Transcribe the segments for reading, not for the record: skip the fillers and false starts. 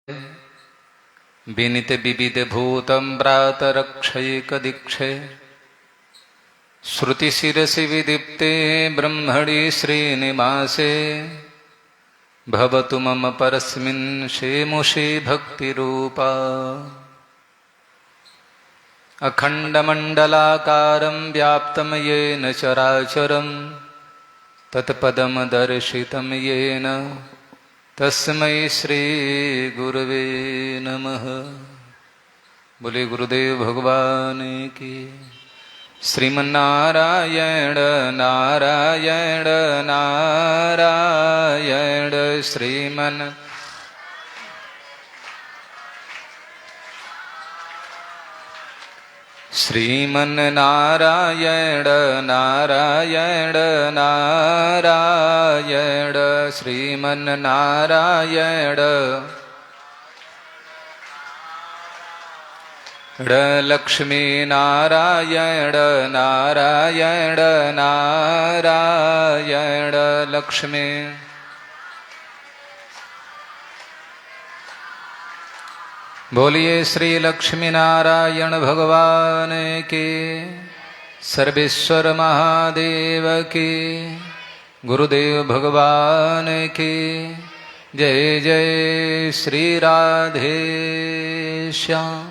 विनित विविध भूतं प्रातरक्षैकदीक्षे श्रुतिशिरसि विदीप्ते ब्रह्मणि श्रीनिवासे भवतु मम परस्मिन् शेमुषे भक्तिरूपा अखण्डमण्डलाकारं व्याप्तं येन चराचरं तत्पदं दर्शितं येन तस्मै श्री गुरुवे नमः। बोले गुरुदेव भगवान की। श्रीमन्नारायण नारायण नारायण श्रीमन् श्रीमन्नारायण नारायण नारायण श्रीमन्नारायण लक्ष्मी नारायण नारायण नारायण लक्ष्मी बोलिए श्री लक्ष्मी नारायण भगवान के। सर्वेश्वर महादेव की। गुरुदेव भगवान की जय जय श्री राधे श्याम।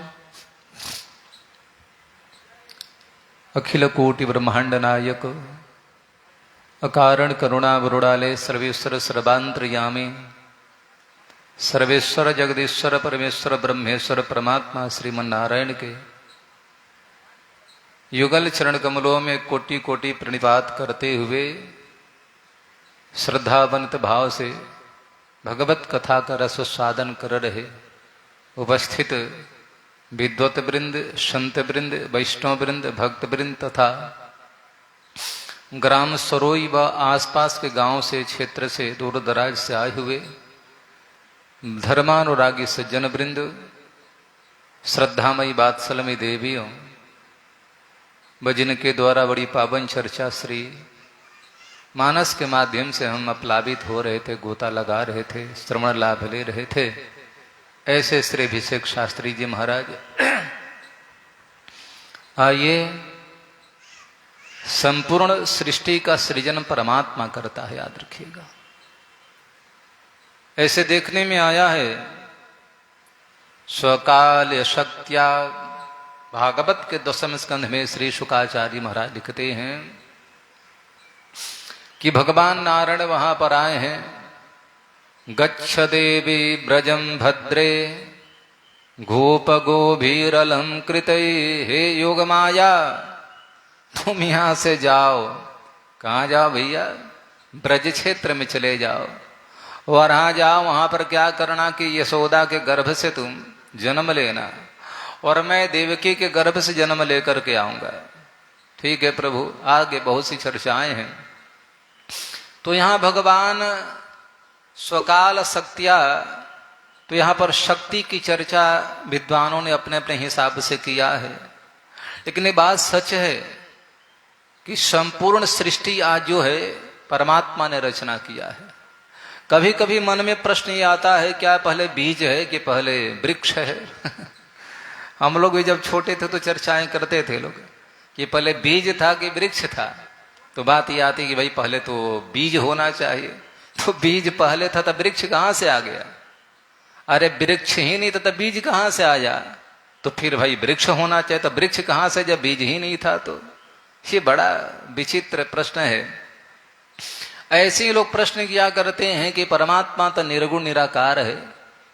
अखिल कोटि ब्रह्मांड नायक अकारण करुणा वरुणालय सर्वेश्वर सर्वांतर्यामी सर्वेश्वर जगदीश्वर परमेश्वर ब्रह्मेश्वर परमात्मा श्रीमन्नारायण के युगल चरण कमलों में कोटि कोटि प्रणिपात करते हुए श्रद्धावंत भाव से भगवत कथा का रस साधन कर रहे उपस्थित विद्वत वृंद, संत वृंद, वैष्णव वृंद, भक्त वृंद तथा ग्राम सरोई व आसपास के गांव से क्षेत्र से दूर दराज से आए हुए धर्मानुरागी सज्जन वृंद, श्रद्धामयी वात्सलमयी देवियों, जिनके द्वारा बड़ी पावन चर्चा श्री मानस के माध्यम से हम अप्लावित हो रहे थे, गोता लगा रहे थे, श्रवण लाभ ले रहे थे, ऐसे श्री अभिषेक शास्त्री जी महाराज आइए। संपूर्ण सृष्टि का सृजन परमात्मा करता है, याद रखिएगा। ऐसे देखने में आया है स्वकाल शक्त्या भागवत के 10वें स्कंध में श्री शुकाचार्य महाराज लिखते हैं कि भगवान नारायण वहां पर आए हैं। गच्छ देवी ब्रजम भद्रे गोप गोभीरलम कृते। हे योग माया तुम यहां से जाओ। कहाँ जाओ भैया? ब्रज क्षेत्र में चले जाओ। वहां जाओ, वहां पर क्या करना कि यशोदा के गर्भ से तुम जन्म लेना और मैं देवकी के गर्भ से जन्म लेकर के आऊंगा। ठीक है प्रभु। आगे बहुत सी चर्चाएं हैं। तो यहां भगवान स्वकाल शक्तिया, तो यहां पर शक्ति की चर्चा विद्वानों ने अपने अपने हिसाब से किया है। लेकिन ये बात सच है कि संपूर्ण सृष्टि आज जो है परमात्मा ने रचना किया है। कभी कभी मन में प्रश्न ये आता है क्या पहले बीज है कि पहले वृक्ष है? हम लोग भी जब छोटे थे तो चर्चाएं करते थे लोग कि पहले बीज था कि वृक्ष था। तो बात ये आती कि भाई पहले तो बीज होना चाहिए। तो बीज पहले था तब वृक्ष कहाँ से आ गया? अरे वृक्ष ही नहीं था तब बीज कहाँ से आ जा? तो फिर भाई वृक्ष होना चाहिए तो वृक्ष कहाँ से जब बीज ही नहीं था? तो ये बड़ा विचित्र प्रश्न है। ऐसे ही लोग प्रश्न किया करते हैं कि परमात्मा तो निर्गुण निराकार है,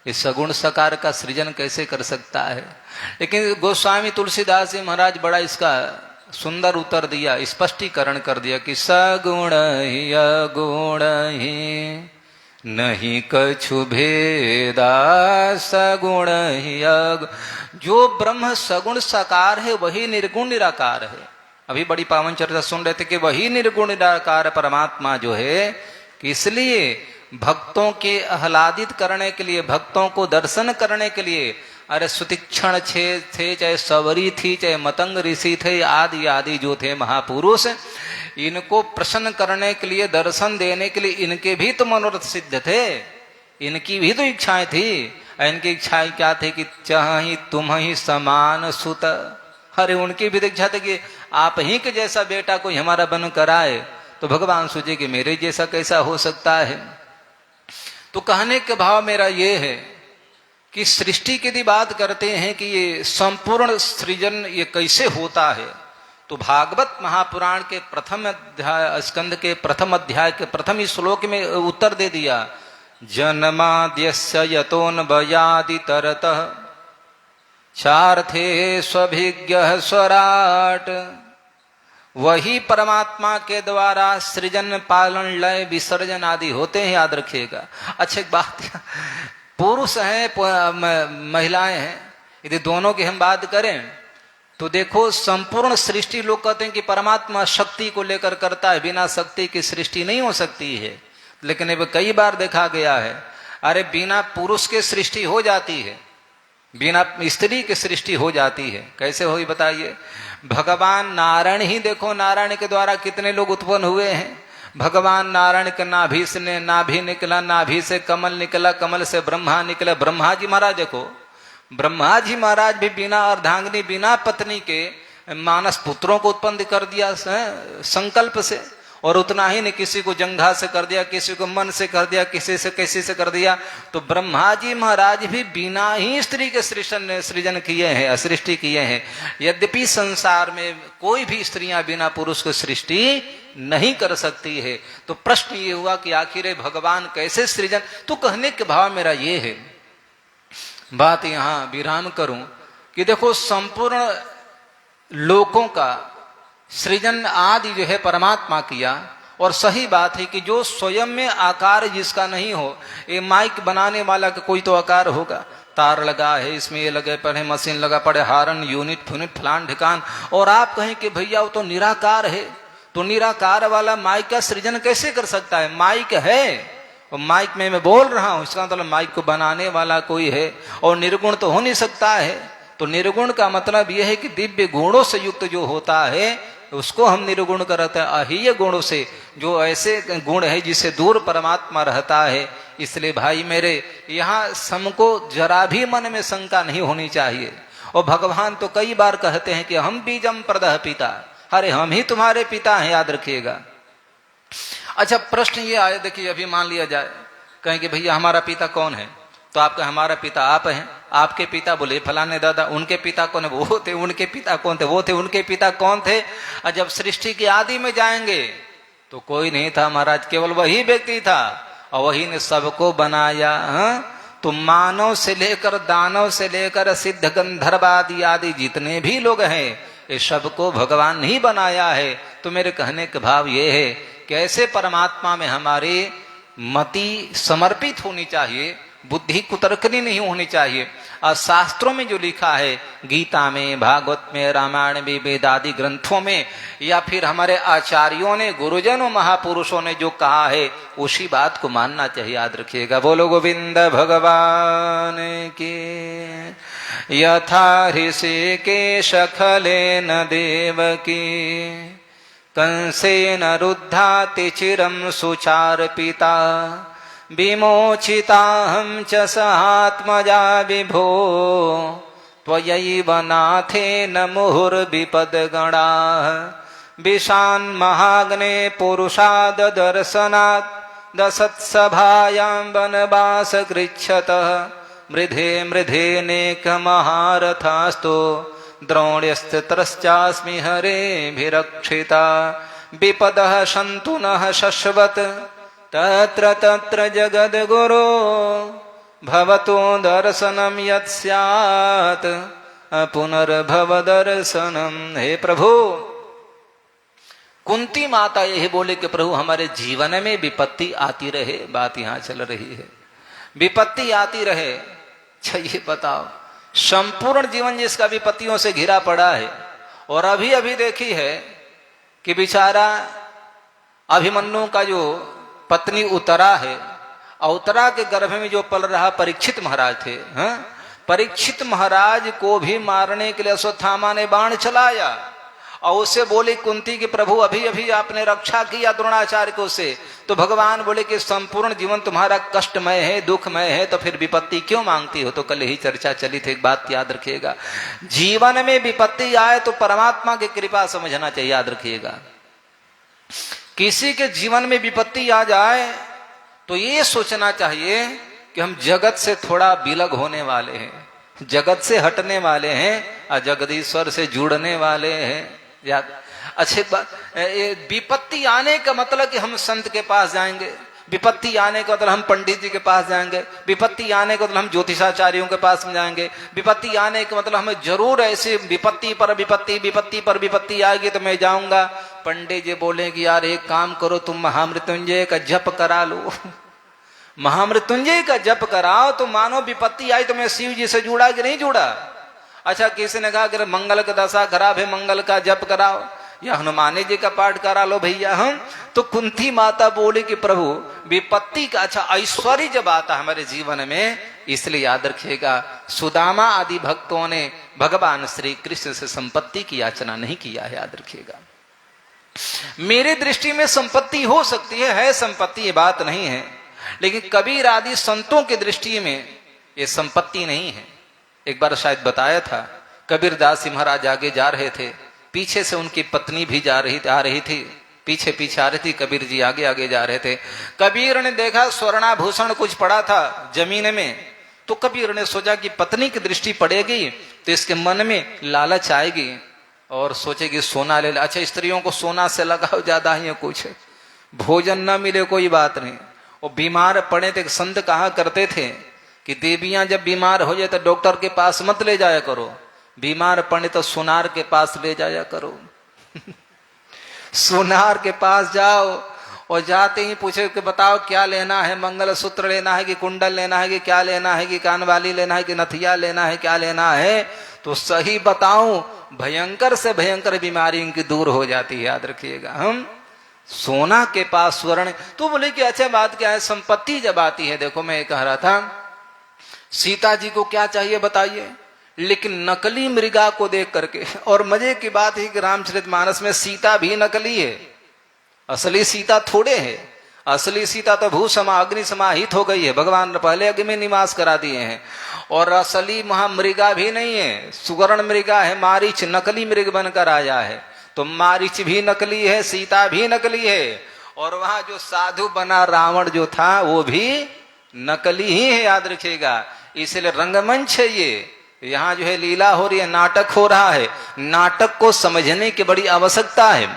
ये सगुण सकार का सृजन कैसे कर सकता है? लेकिन गोस्वामी तुलसीदास जी महाराज बड़ा इसका सुंदर उत्तर दिया, स्पष्टीकरण कर दिया कि सगुण ही अगुण ही नहीं कछु भेदा। सगुण ही अगुण, जो ब्रह्म सगुण साकार है वही निर्गुण निराकार है। अभी बड़ी पावन चर्चा सुन रहे थे कि वही निर्गुण निराकार परमात्मा जो है कि इसलिए भक्तों के आह्लादित करने के लिए, भक्तों को दर्शन करने के लिए, अरे सुतीक्षण थे, चाहे सवरी थी, चाहे मतंग ऋषि थे, आदि आदि जो थे महापुरुष, इनको प्रसन्न करने के लिए, दर्शन देने के लिए इनके भी तो मनोरथ सिद्ध थे, इनकी भी तो इच्छाएं थी। इनकी इच्छाएं क्या थी कि चाही तुम ही समान सुत। अरे उनकी भी इच्छा थी कि आप ही के जैसा बेटा कोई हमारा बन कर आए। तो भगवान सोचे कि मेरे जैसा कैसा हो सकता है। तो कहने के भाव मेरा ये है कि सृष्टि की यदि बात करते हैं कि ये संपूर्ण सृजन ये कैसे होता है, तो भागवत महापुराण के प्रथम अध्याय स्कंद के प्रथम अध्याय के प्रथम श्लोक में उत्तर दे दिया। जन्माद्यस्य यतोऽन्वयादि तरतः चार्थे स्वभिज्ञः स्वराट। वही परमात्मा के द्वारा सृजन पालन लय विसर्जन आदि होते हैं, याद रखिएगा। अच्छा एक बात, पुरुष हैं महिलाएं हैं, यदि दोनों की हम बात करें तो देखो संपूर्ण सृष्टि लोग कहते हैं कि परमात्मा शक्ति को लेकर करता है, बिना शक्ति की सृष्टि नहीं हो सकती है। लेकिन अब कई बार देखा गया है, अरे बिना पुरुष के सृष्टि हो जाती है, बिना स्त्री की सृष्टि हो जाती है। कैसे हुई बताइए? भगवान नारायण ही देखो, नारायण के द्वारा कितने लोग उत्पन्न हुए हैं। भगवान नारायण के नाभि से नाभि निकला, नाभि से कमल निकला, कमल से ब्रह्मा निकला। ब्रह्मा जी महाराज देखो, ब्रह्मा जी महाराज भी बिना अर्धांगिनी बिना पत्नी के मानस पुत्रों को उत्पन्न कर दिया संकल्प से। और उतना ही नहीं, किसी को जंघा से कर दिया, किसी को मन से कर दिया, किसी से कर दिया। तो ब्रह्मा जी महाराज भी बिना ही स्त्री के सृजन किए हैं, सृष्टि किए हैं। यद्यपि संसार में कोई भी स्त्रियां बिना पुरुष को सृष्टि नहीं कर सकती है। तो प्रश्न ये हुआ कि आखिर भगवान कैसे सृजन। तो कहने के भाव मेरा ये है, बात यहां विराम करूं कि देखो संपूर्ण लोकों का सृजन आदि जो है परमात्मा किया। और सही बात है कि जो स्वयं में आकार जिसका नहीं हो, ये माइक बनाने वाला का कोई तो आकार होगा, तार लगा है, इसमें ये लगे पड़े, मशीन लगा पड़े, हारन यूनिट फुनिट फलान ढिकान, और आप कहें कि भैया वो तो निराकार है। तो निराकार वाला माइक का सृजन कैसे कर सकता है? माइक है और माइक में मैं बोल रहा हूं, इसका मतलब माइक को बनाने वाला कोई है। और निर्गुण तो हो नहीं सकता है। तो निर्गुण का मतलब यह है कि दिव्य गुणों से युक्त जो होता है उसको हम निर्गुण करते हैं। अहीय गुणों से, जो ऐसे गुण है जिससे दूर परमात्मा रहता है। इसलिए भाई मेरे, यहाँ हमको जरा भी मन में शंका नहीं होनी चाहिए। और भगवान तो कई बार कहते हैं कि हम बीजम प्रदः पिता, अरे हम ही तुम्हारे पिता हैं, याद रखिएगा। अच्छा प्रश्न ये आए, देखिए अभी मान लिया जाए, कहें कि भैया हमारा पिता कौन है? तो आपका हमारा पिता आप हैं। आपके पिता बोले फलाने दादा, उनके पिता कौन है? वो थे। उनके पिता कौन थे? वो थे। उनके पिता कौन थे? और जब सृष्टि की आदि में जाएंगे तो कोई नहीं था महाराज, केवल वही व्यक्ति था और वही ने सबको बनाया। तो मानव से लेकर दानव से लेकर सिद्ध गंधर्व आदि जितने भी लोग हैं, ये सबको भगवान ही बनाया है। तो मेरे कहने का भाव ये है, कैसे परमात्मा में हमारी मति समर्पित होनी चाहिए, बुद्धि कुतर्कनी नहीं होनी चाहिए। और शास्त्रों में जो लिखा है, गीता में, भागवत में, रामायण में, वेद आदि ग्रंथों में, या फिर हमारे आचार्यों ने, गुरुजनों, महापुरुषों ने जो कहा है, उसी बात को मानना चाहिए, याद रखिएगा। बोलो गोविंद भगवान की। यथा ऋषिकेश खलेन देवकी कंसेन रुद्धाति चिरं सुचार्पिता विमोचिताहं च सहात्मजा विभो त्वयैव नाथेन मुहुर्विपद्गणाः विशान्महाग्ने पुरुषाद दर्शनात् दशत्सभायां वनवासकृच्छतः मृधे मृधेनेकमहारथास्तो द्रोण्यस्त्रश्चास्मि हरेभिरक्षिता विपदः सन्तु नः शश्वत् तत्र तत्र जगद्गुरो भवतो दर्शनम यत् स्यात् पुनर्भव दर्शनम। हे प्रभु, कुंती माता यही बोले कि प्रभु हमारे जीवन में विपत्ति आती रहे। बात यहां चल रही है, विपत्ति आती रहे। अच्छा ये बताओ, संपूर्ण जीवन जिसका विपत्तियों से घिरा पड़ा है, और अभी अभी देखी है कि बेचारा अभिमन्यु का जो पत्नी उत्तरा है, उत्तरा के गर्भ में जो पल रहा परीक्षित महाराज थे। परीक्षित महाराज को भी मारने के लिए अश्वत्थामा ने बाण चलाया, और उससे बोले कुंती कि प्रभु अभी अभी आपने रक्षा किया द्रोणाचार्य को से, तो भगवान बोले कि संपूर्ण जीवन तुम्हारा कष्टमय है, दुखमय है, तो फिर विपत्ति क्यों मांगती हो। तो कल ही चर्चा चली थी, एक बात याद रखिएगा, जीवन में विपत्ति आए तो परमात्मा की कृपा समझना चाहिए, याद रखिएगा। किसी के जीवन में विपत्ति आ जाए तो ये सोचना चाहिए कि हम जगत से थोड़ा विलग होने वाले हैं, जगत से हटने वाले हैं और जगदीश्वर से जुड़ने वाले हैं। याद अच्छी बात, विपत्ति आने का मतलब कि हम संत के पास जाएंगे, विपत्ति आने का मतलब हम पंडित जी के पास जाएंगे, विपत्ति आने का मतलब हम ज्योतिषाचार्यों के पास में जाएंगे, विपत्ति आने का मतलब हमें जरूर ऐसे विपत्ति पर विपत्ति आएगी तो मैं जाऊंगा। पंडित जी बोलेंगे यार एक काम करो, तुम महामृत्युंजय का जप करा लो, महामृत्युंजय का जप कराओ तो मानो विपत्ति आई तो मैं शिव जी से जुड़ा कि नहीं जुड़ा। अच्छा किसी ने कहा कि मंगल का दशा खराब है, मंगल का जप कराओ या हनुमान जी का पाठ करा लो भैया हम। तो कुंती माता बोली कि प्रभु विपत्ति का, अच्छा ऐश्वर्य जब आता हमारे जीवन में, इसलिए याद रखिएगा सुदामा आदि भक्तों ने भगवान श्री कृष्ण से संपत्ति की याचना नहीं किया है, याद रखिएगा। मेरे दृष्टि में संपत्ति हो सकती है संपत्ति, ये बात नहीं है, लेकिन कबीर आदि संतों की दृष्टि में ये संपत्ति नहीं है। एक बार शायद बताया था, कबीर दास महाराज आगे जा रहे थे, पीछे से उनकी पत्नी भी आ रही थी, पीछे पीछे आ रही थी, कबीर जी आगे आगे जा रहे थे। कबीर ने देखा स्वर्णाभूषण कुछ पड़ा था जमीन में, तो कबीर ने सोचा कि पत्नी की दृष्टि पड़ेगी तो इसके मन में लालच आएगी और सोचेगी सोना ले ले। अच्छा स्त्रियों को सोना से लगाव ज्यादा ही है, कुछ भोजन न मिले कोई बात नहीं, वो बीमार पड़े थे। संत कहा करते थे कि देवियां जब बीमार हो जाए तो डॉक्टर के पास मत ले जाया करो, बीमार पड़े तो सोनार के पास ले जाया करो। सोनार के पास जाओ और जाते ही पूछे कि बताओ क्या लेना है, मंगलसूत्र लेना है कि कुंडल लेना है कि क्या लेना है, कि कानवाली लेना है कि नथिया लेना है, क्या लेना है, तो सही बताऊं भयंकर से भयंकर बीमारी इनकी दूर हो जाती है, याद रखिएगा। हम सोना के पास स्वर्ण, तो बोले कि अच्छा बात क्या है, संपत्ति जब आती है, देखो मैं कह रहा था सीता जी को क्या चाहिए बताइए, लेकिन नकली मृगा को देख करके, और मजे की बात है कि रामचरितमानस में सीता भी नकली है, असली सीता थोड़े है, असली सीता तो भू समा अग्नि समाहित हो गई है, भगवान ने पहले अग्नि में निवास करा दिए हैं। और असली महामृगा भी नहीं है, सुवर्ण मृगा है, मारीच नकली मृग बनकर आया है, तो मारीच भी नकली है, सीता भी नकली है, और वहां जो साधु बना रावण जो था वो भी नकली ही है, याद रखिएगा। इसलिए रंगमंच है ये, यहाँ जो है लीला हो रही है, नाटक हो रहा है, नाटक को समझने की बड़ी आवश्यकता है।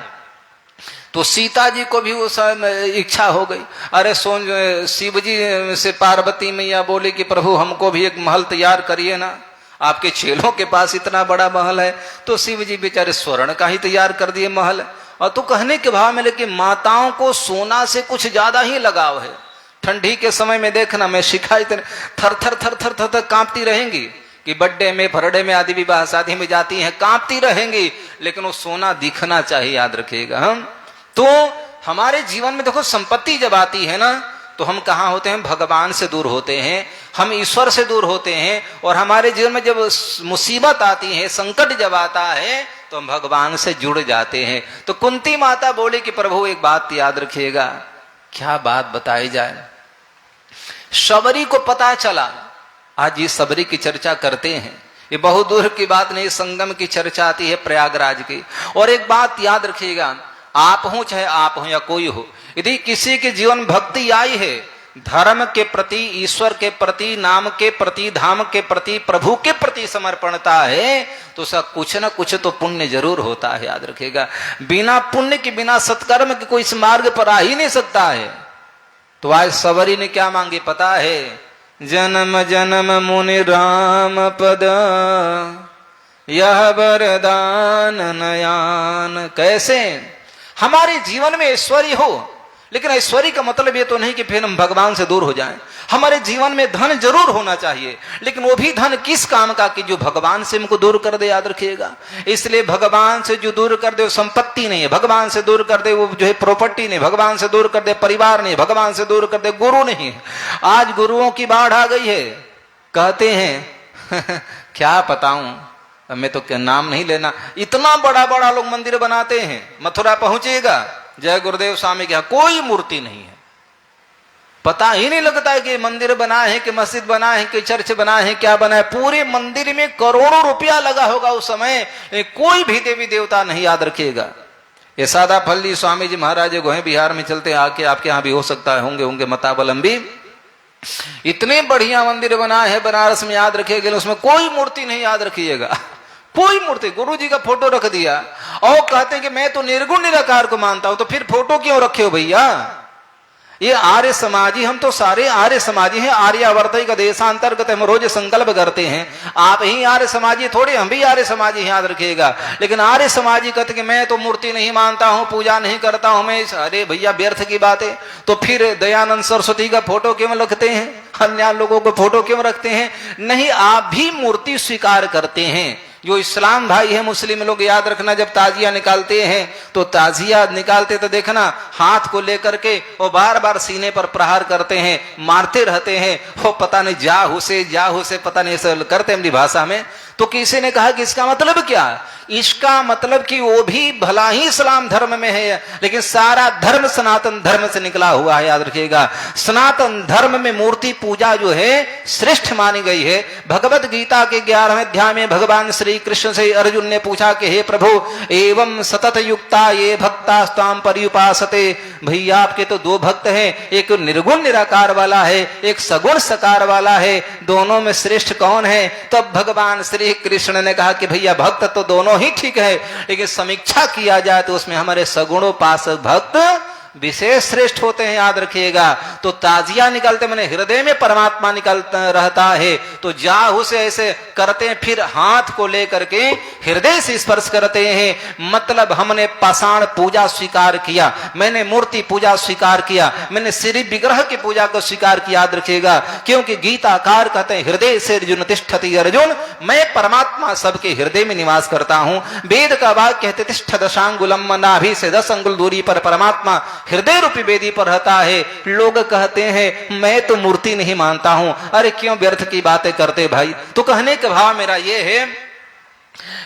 तो सीता जी को भी उस इच्छा हो गई, अरे शिव जी से पार्वती मैया बोले कि प्रभु हमको भी एक महल तैयार करिए ना, आपके चेलों के पास इतना बड़ा महल है। तो शिव जी बेचारे स्वर्ण का ही तैयार कर दिए महल। और तो कहने के भाव में लेकिन माताओं को सोना से कुछ ज्यादा ही लगाव है। ठंडी के समय में देखना, मैं शिकायत थर थर थर थर थर थर कांपती रहेंगी कि बर्थडे में फरडे में आदि विवाह शादी में जाती हैं, कांपती रहेंगी, लेकिन वो सोना दिखना चाहिए, याद रखिएगा। हम तो हमारे जीवन में देखो संपत्ति जब आती है ना, तो हम कहाँ होते हैं, भगवान से दूर होते हैं, हम ईश्वर से दूर होते हैं। और हमारे जीवन में जब मुसीबत आती है, संकट जब आता है, तो हम भगवान से जुड़ जाते हैं। तो कुंती माता बोली कि प्रभु एक बात याद रखिएगा। क्या बात बताई जाए, शबरी को पता चला, आज ये शबरी की चर्चा करते हैं, ये बहुत दूर की बात नहीं, संगम की चर्चा आती है प्रयागराज की। और एक बात याद रखिएगा, आप हो चाहे आप हो या कोई हो, यदि किसी के जीवन भक्ति आई है, धर्म के प्रति, ईश्वर के प्रति, नाम के प्रति, धाम के प्रति, प्रभु के प्रति समर्पणता है, तो उसका कुछ न कुछ तो पुण्य जरूर होता है, याद रखिएगा। बिना पुण्य के, बिना सत्कर्म के कोई इस मार्ग पर आ ही नहीं सकता है। तो आज सबरी ने क्या मांगे पता है, जन्म जन्म मुनि राम पद यह वरदान नयान। कैसे हमारे जीवन में ऐश्वर्य हो, लेकिन ऐश्वर्य का मतलब ये तो नहीं कि फिर हम भगवान से दूर हो जाएं। हमारे जीवन में धन जरूर होना चाहिए, लेकिन वो भी धन किस काम का कि जो भगवान से हमको दूर कर दे, याद रखिएगा। इसलिए भगवान से जो दूर कर दे वो संपत्ति नहीं है, भगवान से दूर कर दे वो जो है प्रॉपर्टी नहीं, भगवान से दूर कर दे परिवार नहीं, भगवान से दूर कर दे गुरु नहीं। आज गुरुओं की बाढ़ आ गई है, कहते हैं क्या बताऊं, मैं तो क्या नाम नहीं लेना, इतना बड़ा बड़ा लोग मंदिर बनाते हैं। मथुरा पहुंचेगा, जय गुरुदेव स्वामी के यहाँ कोई मूर्ति नहीं है, पता ही नहीं लगता है कि मंदिर बना है कि मस्जिद बना है कि चर्च बना है, क्या बना है। पूरे मंदिर में करोड़ों रुपया लगा होगा उस समय, कोई भी देवी देवता नहीं याद रखिएगा। ये सादा फल्ली स्वामी जी महाराज गोहे बिहार में चलते आके आपके यहाँ भी हो सकता है, होंगे मतावलंबी। इतने बढ़िया मंदिर बना है बनारस में, याद रखिएगा, उसमें कोई मूर्ति नहीं याद रखिएगा, कोई मूर्ति। गुरु जी का फोटो रख दिया और कहते हैं कि मैं तो निर्गुण निराकार को मानता हूं, तो फिर फोटो क्यों रखे हो भैया? ये आर्य समाजी, हम तो सारे आर्य समाजी हैं, आर्यावर्त का देशांतर्गत हम रोज संकल्प करते हैं। आप ही आर्य समाजी थोड़े, हम भी आर्य समाजी हैं, याद रखिएगा। लेकिन आर्य समाजी कहते कि मैं तो मूर्ति नहीं मानता हूं, पूजा नहीं करता हूं मैं, अरे भैया व्यर्थ की बात है। तो फिर दयानंद सरस्वती का फोटो क्यों रखते हैं, अन्य लोगों को फोटो क्यों रखते हैं? नहीं, आप भी मूर्ति स्वीकार करते हैं। जो इस्लाम भाई है, मुस्लिम लोग, याद रखना, जब ताजिया निकालते हैं तो ताजिया निकालते तो देखना हाथ को लेकर के वो बार बार सीने पर प्रहार करते हैं, मारते रहते हैं। वो पता नहीं जाहू से पता नहीं ऐसा करते अपनी भाषा में। तो किसी ने कहा कि इसका मतलब क्या? इसका मतलब कि वो भी भला ही इस्लाम धर्म में है, लेकिन सारा धर्म सनातन धर्म से निकला हुआ है, याद रखिएगा। सनातन धर्म में मूर्ति पूजा जो है श्रेष्ठ मानी गई है। भगवत गीता के 11वें अध्याय में भगवान श्री कृष्ण से अर्जुन ने पूछा कि हे प्रभु, एवं सतत युक्ता ये भक्ता स्वाम पर्युपासते। भैया आपके तो दो भक्त हैं, एक निर्गुण निराकार वाला है, एक सगुण सकार वाला है, दोनों में श्रेष्ठ कौन है? तब भगवान श्री कृष्ण ने कहा कि भैया भक्त तो दोनों ही ठीक है, लेकिन समीक्षा किया जाए तो उसमें हमारे सगुणोपासक भक्त विशेष श्रेष्ठ होते हैं, याद रखिएगा। तो ताजिया निकलते मैंने हृदय में परमात्मा निकलता रहता है, तो जाहू से ऐसे करते हैं, फिर हाथ को लेकर के हृदय से स्पर्श करते हैं। मतलब हमने पाषाण पूजा स्वीकार किया, मैंने मूर्ति पूजा स्वीकार किया, मैंने श्री विग्रह की पूजा को स्वीकार किया, याद रखिएगा। क्योंकि गीताकार कहते हैं हृदय से अर्जुन तिष्ठति अर्जुन, मैं परमात्मा सबके हृदय में निवास करता हूं। वेद का वाक्य कहते तिष्ठ दशांगुलम, नाभि से 10 अंगुल दूरी पर परमात्मा हृदय रूपी वेदी पर रहता है। लोग कहते हैं मैं तो मूर्ति नहीं मानता हूं। अरे क्यों व्यर्थ की बातें करते भाई? तो कहने का भाव मेरा ये है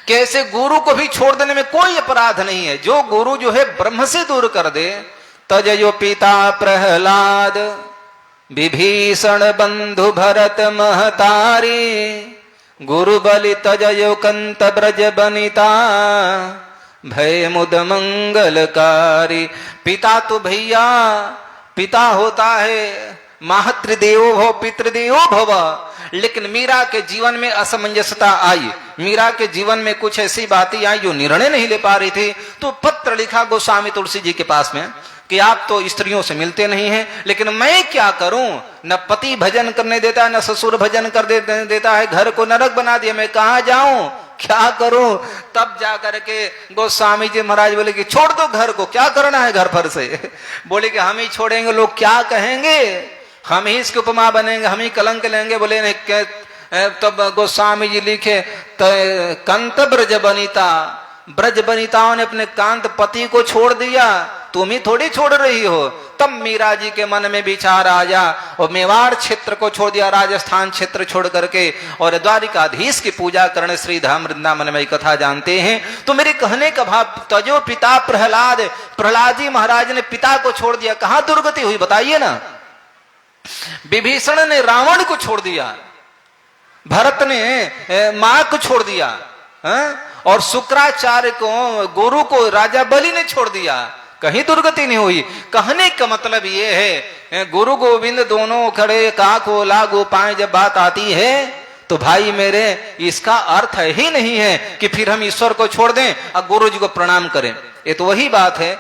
कि ऐसे गुरु को भी छोड़ देने में कोई अपराध नहीं है। जो गुरु जो है ब्रह्म से दूर कर दे, तजयो पिता प्रहलाद विभीषण बंधु भरत महतारी, गुरु बलि तजयो कंत ब्रज बनिता, भय मुद मंगलकारी। पिता तो भैया पिता होता है, मातृदेवो भव पितृदेवो भव। लेकिन मीरा के जीवन में असमंजसता आई, मीरा के जीवन में कुछ ऐसी बातें आई जो निर्णय नहीं ले पा रही थी। तो पत्र लिखा गोस्वामी तुलसी जी के पास में कि आप तो स्त्रियों से मिलते नहीं हैं, लेकिन मैं क्या करूं? न पति भजन करने देता है, न ससुर भजन कर देता है, घर को नरक बना दिया, मैं कहां जाऊं, क्या करूं? तब जाकर के गोस्वामी जी महाराज बोले कि छोड़ दो घर को, क्या करना है घर पर से। बोले कि हम ही छोड़ेंगे, लोग क्या कहेंगे, हम ही इसकी उपमा बनेंगे, हम ही कलंक लेंगे। बोले नहीं। तब गोस्वामी जी लिखे कंत ब्रज बनिता, ब्रज बनिताओं ने अपने कांत पति को छोड़ दिया, तुम ही थोड़ी छोड़ रही हो। तब मीरा जी के मन में विचार आया और मेवाड़ क्षेत्र को छोड़ दिया, राजस्थान क्षेत्र छोड़ करके, और द्वारिकाधीश की पूजा करने श्री धाम वृंदावन में कथा जानते हैं। तो मेरे कहने का भाव, तजो पिता प्रहलाद, प्रहलाद जी महाराज ने पिता को छोड़ दिया, कहां दुर्गति हुई बताइए ना। विभीषण ने रावण को छोड़ दिया, भरत ने मां को छोड़ दिया, और शुक्राचार्य को, गुरु को राजा बलि ने छोड़ दिया, कहीं दुर्गति नहीं हुई। कहने का मतलब ये है गुरु गोविंद दोनों खड़े, का को लागू पाए जब बात आती है तो भाई मेरे, इसका अर्थ ही नहीं है कि फिर हम ईश्वर को छोड़ दें और गुरु जी को प्रणाम करें। ये तो वही बात है,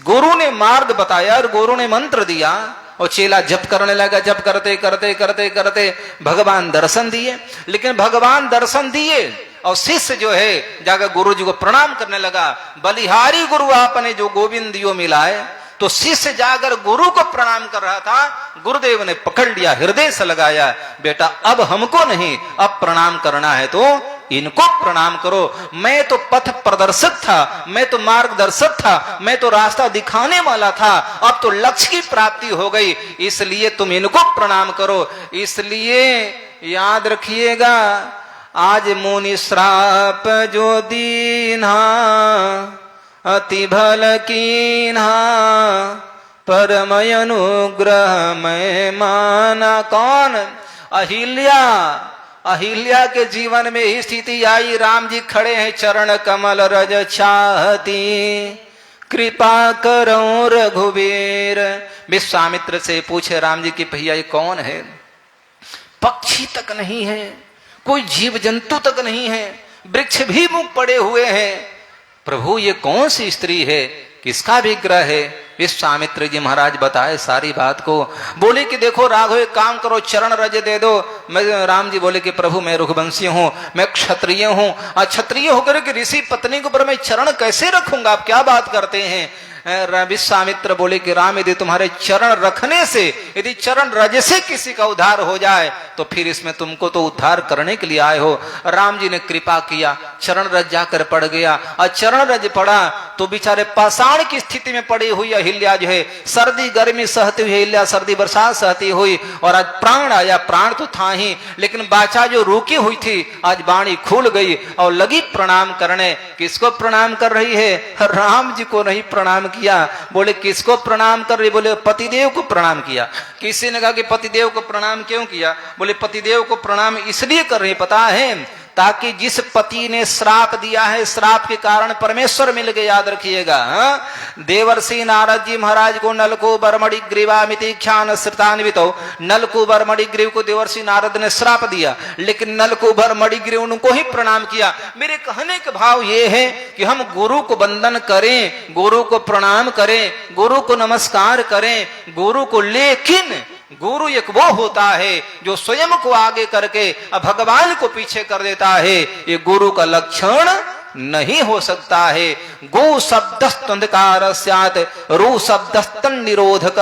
गुरु ने मार्ग बताया और गुरु ने मंत्र दिया और चेला जप करने लगा। जप करते करते करते करते भगवान दर्शन दिए, लेकिन भगवान दर्शन दिए और शिष्य जो है जाकर गुरु जी को प्रणाम करने लगा। बलिहारी गुरु आपने जो गोविंद यो मिलाए, तो शिष्य जाकर गुरु को प्रणाम कर रहा था, गुरुदेव ने पकड़ लिया, हृदय से लगाया, बेटा अब हमको नहीं, अब प्रणाम करना है तो इनको प्रणाम करो। मैं तो पथ प्रदर्शक था, मैं तो मार्गदर्शक था, मैं तो रास्ता दिखाने वाला था, अब तो लक्ष्य की प्राप्ति हो गई, इसलिए तुम इनको प्रणाम करो। इसलिए याद रखिएगा, आज मुनि श्राप जो दीन्हा, अति भल कीन्हा, परम अनुग्रह मैं माना। कौन? अहिल्या। अहिल्या के जीवन में ही स्थिति आई। राम जी खड़े हैं चरण कमल रज चाहती, कृपा करो रघुवीर। विश्वामित्र से पूछे राम जी की भैया ये कौन है? पक्षी तक नहीं है, कोई जीव जंतु तक नहीं है, वृक्ष भी मुख पड़े हुए हैं। प्रभु ये कौन सी स्त्री है, किसका विग्रह है? विश्वामित्र जी महाराज बताए सारी बात को। बोले कि देखो राघव एक काम करो, चरण रज दे दो। मैं राम जी बोले कि प्रभु मैं रघुवंशी हूँ, मैं क्षत्रिय हूँ, क्षत्रिय होकर के ऋषि पत्नी के ऊपर मैं चरण कैसे रखूंगा? आप क्या बात करते हैं? विश्वामित्र बोले कि राम यदि तुम्हारे चरण रखने से, यदि चरण रज से किसी का उद्धार हो जाए तो फिर इसमें तुमको तो उद्धार करने के लिए आए हो। राम जी ने कृपा किया, चरण रज जाकर पड़ गया। और चरण रज पड़ा तो बेचारे पाषाण की स्थिति में पड़ी हुई अहिल्या जो है, सर्दी गर्मी सहती हुई अहिल्या सर्दी बरसात सहती हुई, और आज प्राण आया। प्राण तो था ही, लेकिन बाचा जो रुकी हुई थी आज वाणी खुल गई और लगी प्रणाम करने। किसको प्रणाम कर रही है? राम जी को नहीं प्रणाम किया। बोले किसको प्रणाम कर रही? बोले पतिदेव को प्रणाम किया। किसी ने कहा कि पतिदेव को प्रणाम क्यों किया? बोले पतिदेव को प्रणाम इसलिए कर रही, पता है, ताकि जिस पति ने श्राप दिया है, श्राप के कारण परमेश्वर मिल गए। याद रखिएगा। देवर्षि नारद जी महाराज को नलको बरमणि ग्रीवामिति ख्यान श्रुतान्वितो, नलको बरमणि ग्रीव को देवर्षि नारद ने श्राप दिया, लेकिन नलको बरमणि ग्रीव उनको ही प्रणाम किया। मेरे कहने का भाव ये है कि हम गुरु को वंदन करें, गुरु को प्रणाम करें, गुरु को नमस्कार करें, गुरु को, लेकिन गुरु एक वो होता है जो स्वयं को आगे करके भगवान को पीछे कर देता है। ये गुरु का लक्षण नहीं हो सकता है। गो शब्दस्तंधकार स्यात्, रू शब्दस्तन निरोधक,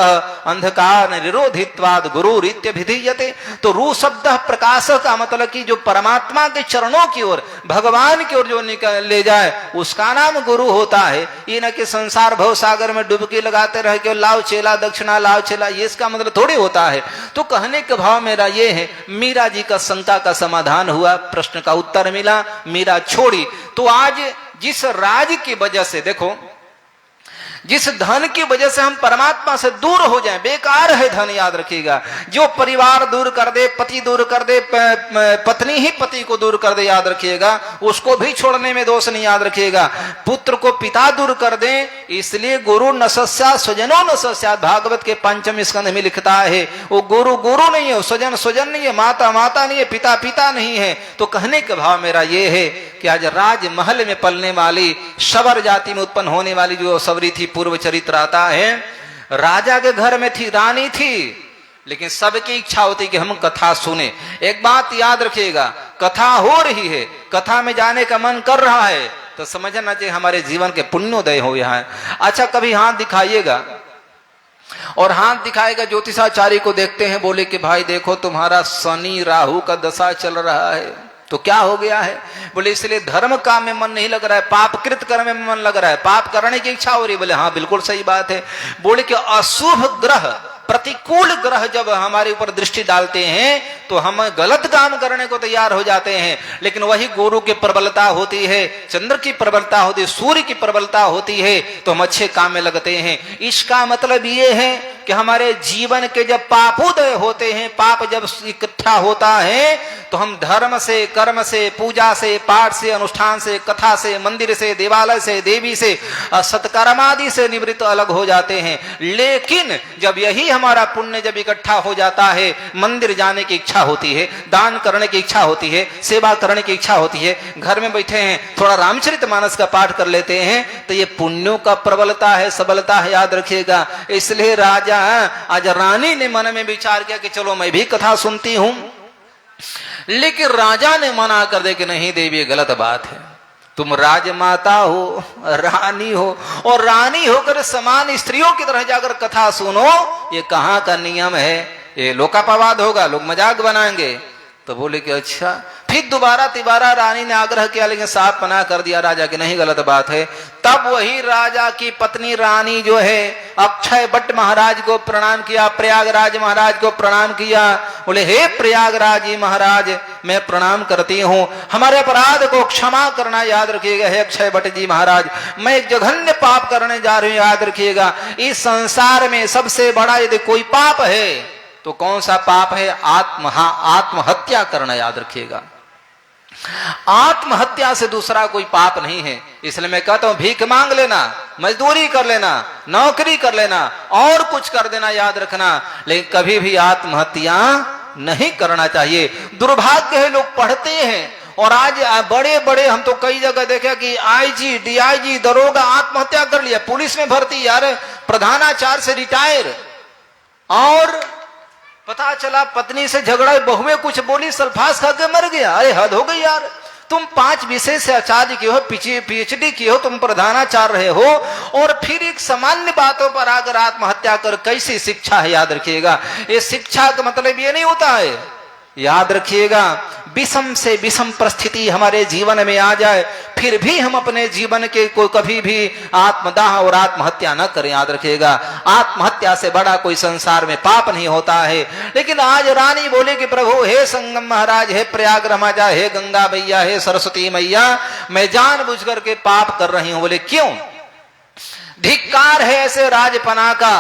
अंधकार निरोधित्वाद गुरु रीत्य विधीयते। तो रू शब्द प्रकाशक का मतलब कि जो परमात्मा के चरणों की ओर, भगवान की ओर जो निकल ले जाए उसका नाम गुरु होता है। ये न कि संसार भव सागर में डुबकी लगाते रह के लाओ चेला दक्षिणा लाओ चेला, ये इसका मतलब थोड़ी होता है। तो कहने का भाव मेरा ये है, मीरा जी का शंका का समाधान हुआ, प्रश्न का उत्तर मिला, मीरा छोड़ी। तो आज जिस राज की वजह से, देखो जिस धन की वजह से हम परमात्मा से दूर हो जाएं, बेकार है धन। याद रखिएगा, जो परिवार दूर कर दे, पति दूर कर दे, पत्नी ही पति को दूर कर दे, याद रखिएगा, उसको भी छोड़ने में दोष नहीं। याद रखिएगा, पुत्र को पिता दूर कर दे, इसलिए गुरु न सस्या स्वजनो न सस्या, भागवत के 5वें स्कंध में लिखता है। वो गुरु गुरु नहीं है, स्वजन स्वजन नहीं है, माता माता नहीं है, पिता पिता नहीं है। तो कहने का भाव मेरा ये है कि आज राजमहल में पलने वाली, शबर जाति में उत्पन्न होने वाली जो सवरी थी, पूर्व चरित्र आता है, राजा के घर में थी, रानी थी, लेकिन सबकी इच्छा होती कि हम कथा सुने। एक बात याद रखिएगा, कथा हो रही है, कथा में जाने का मन कर रहा है तो समझना चाहिए हमारे जीवन के पुण्योदय हो यहाँ। अच्छा, कभी हाथ दिखाइएगा, और हाथ दिखाएगा ज्योतिषाचार्य को देखते हैं, बोले कि भाई देखो तुम्हारा शनि राहु का दशा चल रहा है। तो क्या हो गया है? बोले इसलिए धर्म काम में मन नहीं लग रहा है, पापकृत कर्म में मन लग रहा है, पाप करने की इच्छा हो रही है। बोले हाँ बिल्कुल सही बात है। बोले कि अशुभ ग्रह, प्रतिकूल ग्रह जब हमारे ऊपर दृष्टि डालते हैं तो हम गलत काम करने को तैयार हो जाते हैं, लेकिन वही गुरु की प्रबलता होती है, चंद्र की प्रबलता होती है, सूर्य की प्रबलता होती है, तो हम अच्छे काम में लगते हैं। इसका मतलब ये है कि हमारे जीवन के जब पापोदय होते हैं, पाप जब इकट्ठा होता है, तो हम धर्म से, कर्म से, पूजा से, पाठ से, अनुष्ठान से, कथा से, मंदिर से, देवालय से, देवी से, सत्कर्मादि से निवृत्त अलग हो जाते हैं। लेकिन जब यही हमारा पुण्य जब इकट्ठा हो जाता है, मंदिर जाने की इच्छा होती है, दान करने की इच्छा होती है, सेवा करने की इच्छा होती है, घर में बैठे हैं थोड़ा रामचरितमानस का पाठ कर लेते हैं, तो ये पुण्यों का प्रबलता है, सबलता है। याद रखिएगा, इसलिए राजा आज रानी ने मन में विचार किया कि चलो मैं भी कथा सुनती हूं, लेकिन राजा ने मना कर दे कि नहीं देवी ये गलत बात है, तुम राजमाता हो, रानी हो, और रानी होकर समान स्त्रियों की तरह जाकर कथा सुनो, ये कहाँ का नियम है? ये लोकापवाद होगा, लोग मजाक बनाएंगे। तो बोले कि अच्छा। फिर तिबारा रानी ने आग्रह किया, लेकिन साफ मना कर दिया राजा कि नहीं, गलत बात है। तब वही राजा की पत्नी रानी जो है अक्षय वट महाराज को प्रणाम किया, प्रयागराज महाराज को प्रणाम किया। बोले हे प्रयागराज जी महाराज, मैं प्रणाम करती हूँ, हमारे अपराध को क्षमा करना याद रखिएगा। हे अक्षय वट जी महाराज, मैं एक जघन्य पाप करने जा रही हूँ, याद रखिएगा। इस संसार में सबसे बड़ा यदि कोई पाप है तो कौन सा पाप है? आत्महत्या करना, याद रखिएगा। आत्महत्या से दूसरा कोई पाप नहीं है। इसलिए मैं कहता हूं भीख मांग लेना, मजदूरी कर लेना, नौकरी कर लेना, और कुछ कर देना, याद रखना, लेकिन कभी भी आत्महत्या नहीं करना चाहिए। दुर्भाग्य है, लोग पढ़ते हैं और आज बड़े बड़े, हम तो कई जगह देखे कि आईजी, डीआईजी, दरोगा आत्महत्या कर लिया, पुलिस में भर्ती, यार प्रधानाचार्य से रिटायर, और पता चला पत्नी से झगड़ा, बहुएं कुछ बोली, सल्फास खा के मर गया। अरे हद हो गई यार, तुम 5 विषय से आचार्य किए हो, पीएचडी किए हो, तुम प्रधानाचार्य रहे हो, और फिर एक सामान्य बातों पर आकर आत्महत्या कर, कैसी शिक्षा है? याद रखिएगा, ये शिक्षा का मतलब ये नहीं होता है, याद रखिएगा। विषम से विषम परिस्थिति हमारे जीवन में आ जाए, फिर भी हम अपने जीवन के कोई कभी भी आत्मदाह और आत्महत्या न करें, याद रखिएगा। आत्महत्या से बड़ा कोई संसार में पाप नहीं होता है। लेकिन आज रानी बोले कि प्रभु, हे संगम महाराज, हे प्रयाग महाराजा, हे गंगा मैया, हे सरस्वती मैया, मैं जानबूझ करके पाप कर रही हूं। बोले क्यों? धिक्कार है ऐसे राजपना का,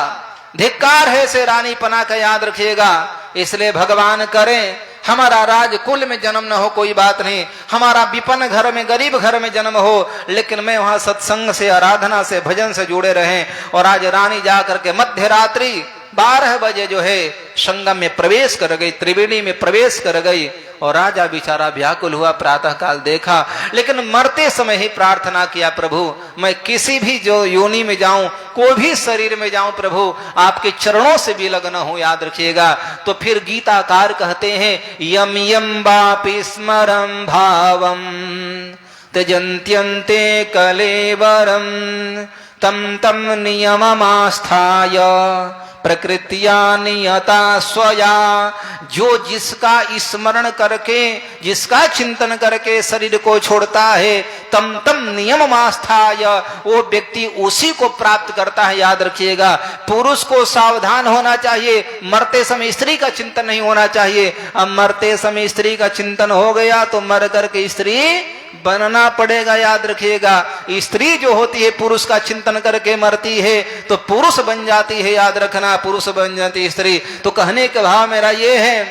धिक्कार है ऐसे रानीपना का, याद रखिएगा। इसलिए भगवान करें हमारा राजकुल में जन्म न हो, कोई बात नहीं, हमारा विपन्न घर में, गरीब घर में जन्म हो, लेकिन मैं वहां सत्संग से, आराधना से, भजन से जुड़े रहें। और आज रानी जाकर के मध्य रात्रि 12 बजे जो है संगम में प्रवेश कर गई, त्रिवेणी में प्रवेश कर गई, और राजा बेचारा व्याकुल हुआ। प्रातः काल देखा, लेकिन मरते समय ही प्रार्थना किया, प्रभु मैं किसी भी जो योनि में जाऊं, कोई भी शरीर में जाऊं, प्रभु आपके चरणों से भी लगन हो, याद रखिएगा। तो फिर गीताकार कहते हैं, यम यम वापि स्मरं भावम त्यजन्त्यन्ते कलेवरम तम तम नियममास्थाय प्रकृतिया नियता स्वया। जो जिसका स्मरण करके, जिसका चिंतन करके शरीर को छोड़ता है, तम तम नियम आस्थाय, वो व्यक्ति उसी को प्राप्त करता है, याद रखिएगा। पुरुष को सावधान होना चाहिए, मरते समय स्त्री का चिंतन नहीं होना चाहिए। अब मरते समय स्त्री का चिंतन हो गया तो मर करके स्त्री बनना पड़ेगा, याद रखिएगा। स्त्री जो होती है पुरुष का चिंतन करके मरती है तो पुरुष बन जाती है, याद रखना, पुरुष बन जाती है स्त्री। तो कहने का भाव मेरा ये है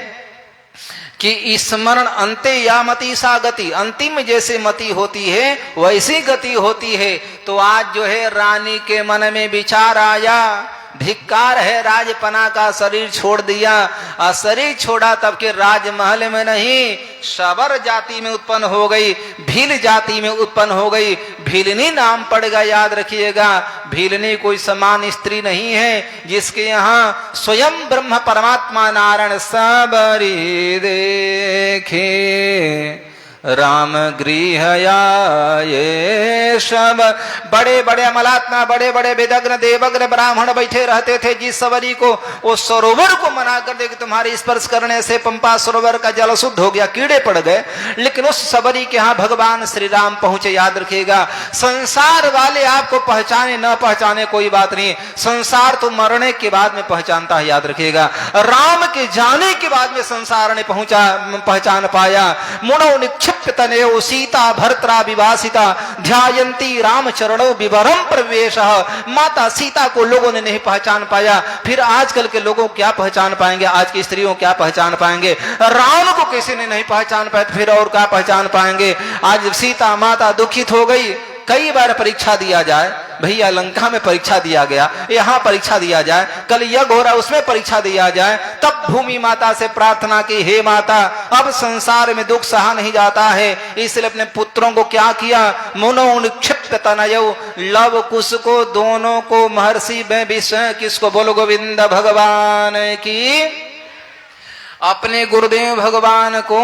कि स्मरण अंते या मति सा गति, अंतिम जैसे मति होती है वैसी गति होती है। तो आज जो है रानी के मन में विचार आया, धिक्कार है राजपना का, शरीर छोड़ दिया। और शरीर छोड़ा तब के राजमहल में नहीं, शबर जाति में उत्पन्न हो गई, भील जाति में उत्पन्न हो गई, भीलनी नाम पड़ेगा, याद रखिएगा। भीलनी कोई समान स्त्री नहीं है, जिसके यहाँ स्वयं ब्रह्म परमात्मा नारायण सबरी देखे राम गृह आए। सब बड़े बड़े अमलात्मा, बड़े बड़े वेदज्ञ, देवज्ञ, ब्राह्मण बैठे रहते थे। जिस सवरी को वो सरोवर को मना कर दे कि तुम्हारे स्पर्श करने से पंपा सरोवर का जल शुद्ध हो गया, कीड़े पड़ गए, लेकिन उस सवरी के यहाँ भगवान श्री राम पहुंचे, याद रखिएगा। संसार वाले आपको पहचाने न पहचाने कोई बात नहीं, संसार तो मरने के बाद में पहचानता है, याद रखिएगा। राम के जाने के बाद में संसार ने पहचान पाया। मुनो तनयो सीता भर्त्रा विवासिता ध्यायन्ती राम चरणों विवरम प्रवेश। माता सीता को लोगों ने नहीं पहचान पाया, फिर आजकल के लोगों क्या पहचान पाएंगे, आज की स्त्रियों क्या पहचान पाएंगे। राम को किसी ने नहीं पहचान पाया, फिर और क्या पहचान पाएंगे। आज सीता माता दुखित हो गई। कई बार परीक्षा दिया जाए, भैया लंका में परीक्षा दिया गया, यहाँ परीक्षा दिया जाए, कल यज्ञ हो रहा उसमें परीक्षा दिया जाए। तब भूमि माता से प्रार्थना की, हे माता अब संसार में दुख सहा नहीं जाता है, इसलिए अपने पुत्रों को क्या किया, मनोनिक्षिप्त तनयौ, लव कुश को दोनों को महर्षि विषय, किसको बोलो, गोविंद भगवान की, अपने गुरुदेव भगवान को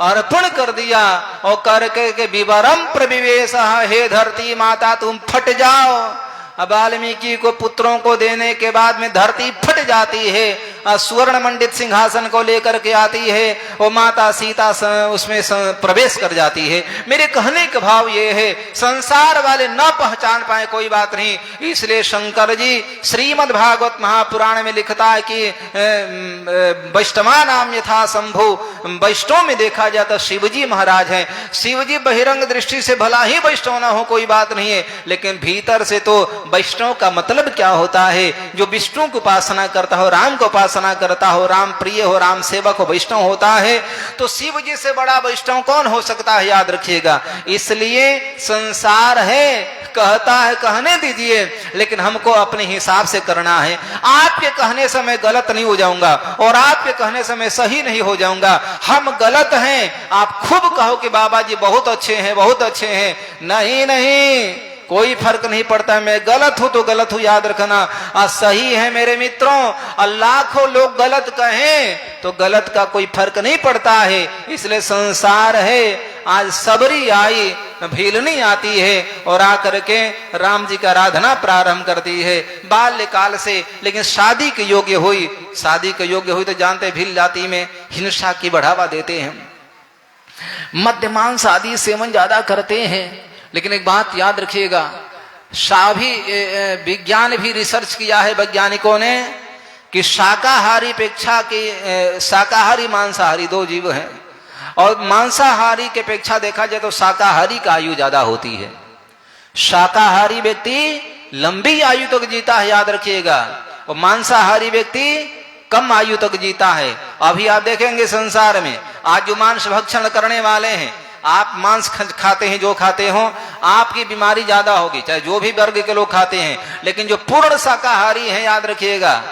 अर्पण कर दिया। और करके के विवरम प्रविवेश, हे धरती माता तुम फट जाओ। अब वाल्मीकि को पुत्रों को देने के बाद में धरती फट जाती है। सुवर्ण मंडित सिंहासन को लेकर के आती है और माता सीता उसमें प्रवेश कर जाती है। मेरे कहने का भाव ये है, संसार वाले न पहचान पाए कोई बात नहीं, इसलिए शंकर जी श्रीमद् भागवत महापुराण में लिखता है कि वैष्णवा नाम यथा शंभु, वैष्णव में देखा जाता शिवजी महाराज हैं। शिवजी बहिरंग दृष्टि से भला ही वैष्णव ना हो कोई बात नहीं है, लेकिन भीतर से तो वैष्णव का मतलब क्या होता है? जो विष्णु की उपासना करता हो, राम को उपासना करता हो, राम प्रिय हो, राम सेवक हो, वैष्णव होता है। तो शिव जी से बड़ा वैष्णव कौन हो सकता है? याद रखिएगा। इसलिए संसार है, कहता है कहने दीजिए, लेकिन हमको अपने हिसाब से करना है। आपके कहने से मैं गलत नहीं हो जाऊंगा और आपके कहने से मैं सही नहीं हो जाऊंगा। हम गलत हैं, आप खूब कहो कि बाबा जी बहुत अच्छे हैं, बहुत अच्छे हैं। नहीं नहीं, कोई फर्क नहीं पड़ता। मैं गलत हूं तो गलत हूं, याद रखना। सही है मेरे मित्रों, लाखों लोग गलत कहें तो गलत का कोई फर्क नहीं पड़ता है। इसलिए संसार है। आज सबरी आई, भीलनी आती है और आकर के राम जी का आराधना प्रारंभ करती है बाल्यकाल से, लेकिन शादी के योग्य हुई, शादी के योग्य हुई तो जानते भील जाति में हिंसा की बढ़ावा देते हैं, मद्यमांस आदि सेवन ज्यादा करते हैं। लेकिन एक बात याद रखिएगा, विज्ञान भी रिसर्च किया है वैज्ञानिकों ने कि शाकाहारी अपेक्षा की शाकाहारी मांसाहारी दो जीव हैं, और मांसाहारी के अपेक्षा देखा जाए तो शाकाहारी का आयु ज्यादा होती है। शाकाहारी व्यक्ति लंबी आयु तक जीता है, याद रखिएगा, और मांसाहारी व्यक्ति कम आयु तक जीता है। अभी आप देखेंगे संसार में आज जो मांस भक्षण करने वाले हैं, आप मांस खाते हैं, जो खाते हो, आपकी बीमारी ज्यादा होगी, चाहे जो भी वर्ग के लोग खाते हैं। लेकिन जो पूर्ण शाकाहारी हैं, याद रखिएगा,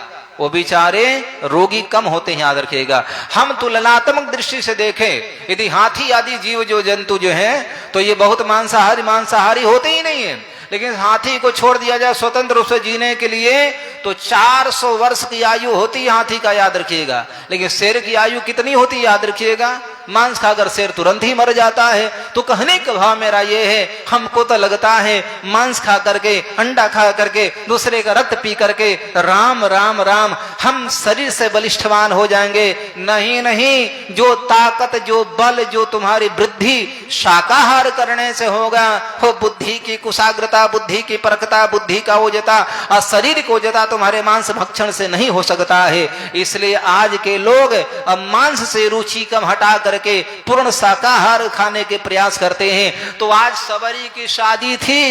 वो बेचारे रोगी कम होते हैं, याद रखिएगा। हम तुलनात्मक दृष्टि से देखें, यदि हाथी आदि जीव जो जंतु जो हैं, तो ये बहुत मांसाहारी होते ही नहीं है। लेकिन हाथी को छोड़ दिया जाए स्वतंत्र रूप से जीने के लिए तो 400 वर्ष की आयु होती है हाथी का, याद रखिएगा। लेकिन शेर की आयु कितनी होती है? याद रखिएगा, मांस खाकर शेर तुरंत ही मर जाता है। तो कहने का भाव मेरा ये है, हमको तो लगता है मांस खा करके, अंडा खा करके, दूसरे का रक्त पी करके राम राम राम हम शरीर से बलिष्ठवान हो जाएंगे। नहीं नहीं, जो ताकत, जो बल, जो तुम्हारी वृद्धि शाकाहार करने से होगा, वो बुद्धि की कुशाग्रता, बुद्धि की परखता, बुद्धि का ओजता और शरीर को ओजता तुम्हारे मांस भक्षण से नहीं हो सकता है। इसलिए आज के लोग अब मांस से रुचि कम हटा करके पूर्ण शाकाहार खाने के प्रयास करते हैं। तो आज सबरी की शादी थी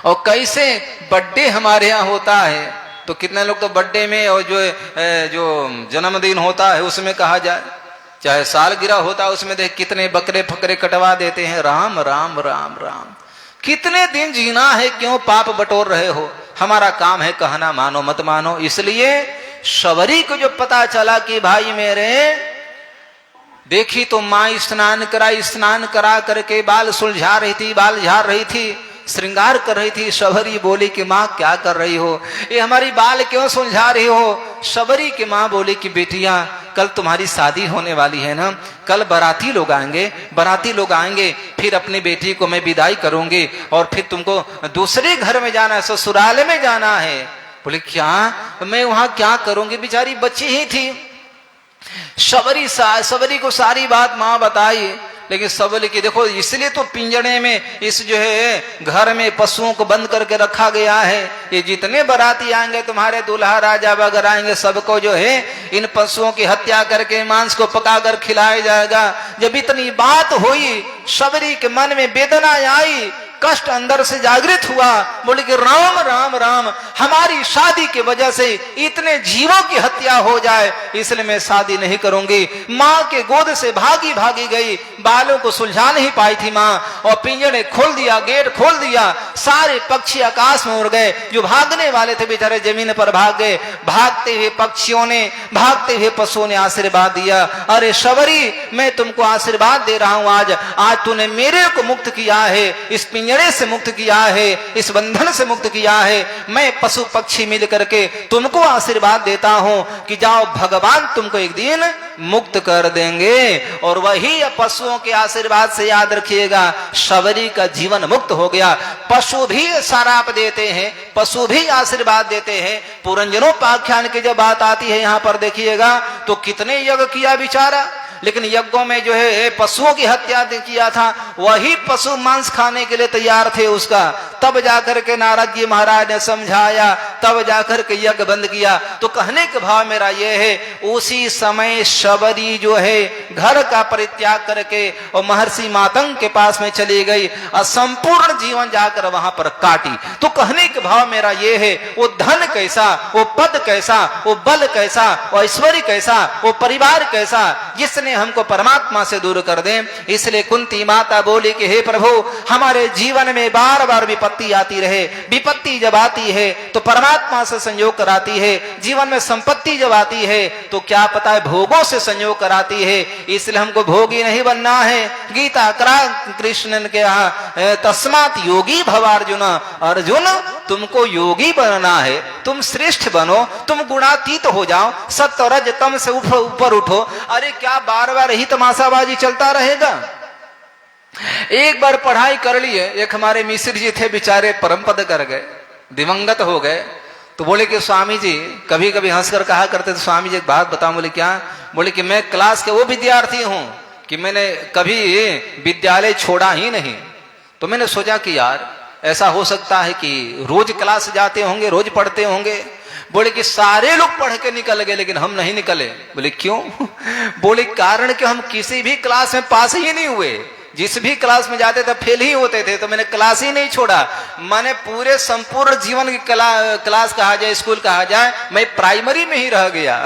और कैसे बर्थडे हमारे यहाँ होता है, तो कितने लोग तो बर्थडे में और जो जन्मदिन होता है उसमें कहा जाए, चाहे सालगिरह होता है उसमें देख कितने बकरे फकरे कटवा देते हैं। राम राम राम राम, कितने दिन जीना है, क्यों पाप बटोर रहे हो? हमारा काम है कहना, मानो मत मानो। इसलिए शबरी को जो पता चला कि भाई मेरे, देखी तो माँ स्नान करा करके बाल सुलझा रही थी, बाल झाड़ रही थी, श्रृंगार कर रही थी। शबरी बोली कि माँ क्या कर रही हो, ये हमारी बाल क्यों सुलझा रही हो? शबरी की माँ बोली कि बेटिया कल तुम्हारी शादी होने वाली है ना, कल बाराती लोग आएंगे, फिर अपनी बेटी को मैं विदाई करूंगी और फिर तुमको दूसरे घर में जाना है, ससुराल में जाना है। बोले क्या, मैं वहां क्या करूंगी? बेचारी बच्ची ही थी। शबरी को सारी बात माँ बताई, लेकिन सबली की देखो, इसलिए तो पिंजड़े में इस जो है घर में पशुओं को बंद करके रखा गया है। ये जितने बाराती आएंगे, तुम्हारे दूल्हा राजा वगैरह आएंगे, सबको जो है इन पशुओं की हत्या करके मांस को पकाकर खिलाया जाएगा। जब इतनी बात हुई, सबरी के मन में वेदना आई, कष्ट अंदर से जागृत हुआ। बोले कि राम राम राम, हमारी शादी की वजह से इतने जीवों की हत्या हो जाए, इसलिए मैं शादी नहीं करूंगी। माँ के गोद से भागी गई, बालों को सुलझा नहीं पाई थी माँ, और पिंजरे खोल दिया, गेट खोल दिया, सारे पक्षी आकाश में उड़ गए। जो भागने वाले थे बेचारे जमीन पर भाग गए। भागते हुए पक्षियों ने, भागते हुए पशुओं ने आशीर्वाद दिया, अरे शबरी मैं तुमको आशीर्वाद दे रहा हूं, आज तूने मेरे को मुक्त किया है, इस पिंजरे से मुक्त किया है, इस बंधन से मुक्त किया है। मैं पशु पक्षी मिल करके तुमको आशीर्वाद देता हूं कि जाओ, भगवान तुमको एक दिन मुक्त कर देंगे। और वही पशुओं के आशीर्वाद से, याद रखिएगा, शबरी का जीवन मुक्त हो गया। पशु पशु भी सराप देते हैं, पशु भी आशीर्वाद देते हैं। पुरंजनोपाख्यान की जब बात आती है यहाँ पर देखिएगा तो कितने यज्ञ किया बेचारा, लेकिन यज्ञों में जो है पशुओं की हत्या किया था, वही पशु मांस खाने के लिए तैयार थे उसका। तब जाकर के नारद जी महाराज ने समझाया, तब जाकर के यज्ञ बंद किया। तो कहने के भाव मेरा ये है, उसी समय शबरी जो है घर का परित्याग करके और महर्षि मातंग के पास में चली गई और संपूर्ण जीवन जाकर वहां पर काटी। तो कहने के भाव मेरा ये है, वो धन कैसा, वो पद कैसा, वो बल कैसा, वो ऐश्वर्य कैसा, वो परिवार कैसा, जिसने हमको परमात्मा से दूर कर दे। इसलिए कुंती माता बोली कि हे प्रभु, हमारे जीवन में बार बार विपत्ति आती रहे। विपत्ति जब आती है तो परमात्मा से संयोग कराती है, जीवन में संपत्ति जब आती है तो क्या पता है भोगों से संयोग कराती है। इसलिए हमको भोगी नहीं बनना है। गीता कृष्ण ने कहा, तस्मात् योगी भव अर्जुन, अर्जुन तुमको योगी बनना है, तुम श्रेष्ठ बनो, तुम गुणातीत हो जाओ, सत्व रज तम से ऊपर उठो। अरे क्या बार बार ही तमाशाबाजी चलता रहेगा। एक बार पढ़ाई कर लिए, एक हमारे मिश्र जी थे बेचारे परम पद कर गए, दिवंगत हो गए। तो बोले कि स्वामी जी, कभी कभी हंसकर कहा करते थे, स्वामी जी एक बात बताऊं। बोले क्या? बोले कि मैं क्लास के वो विद्यार्थी हूं कि मैंने कभी विद्यालय छोड़ा ही नहीं। तो मैंने सोचा कि यार ऐसा हो सकता है कि रोज क्लास जाते होंगे, रोज पढ़ते होंगे। बोले कि सारे लोग पढ़ के निकल गए लेकिन हम नहीं निकले। बोले क्यों? बोले कारण कि हम किसी भी क्लास में पास ही नहीं हुए, जिस भी क्लास में जाते थे फेल ही होते थे। तो मैंने क्लास ही नहीं छोड़ा। मैंने पूरे संपूर्ण जीवन की क्लास कहा जाए, स्कूल कहा जाए, मैं प्राइमरी में ही रह गया।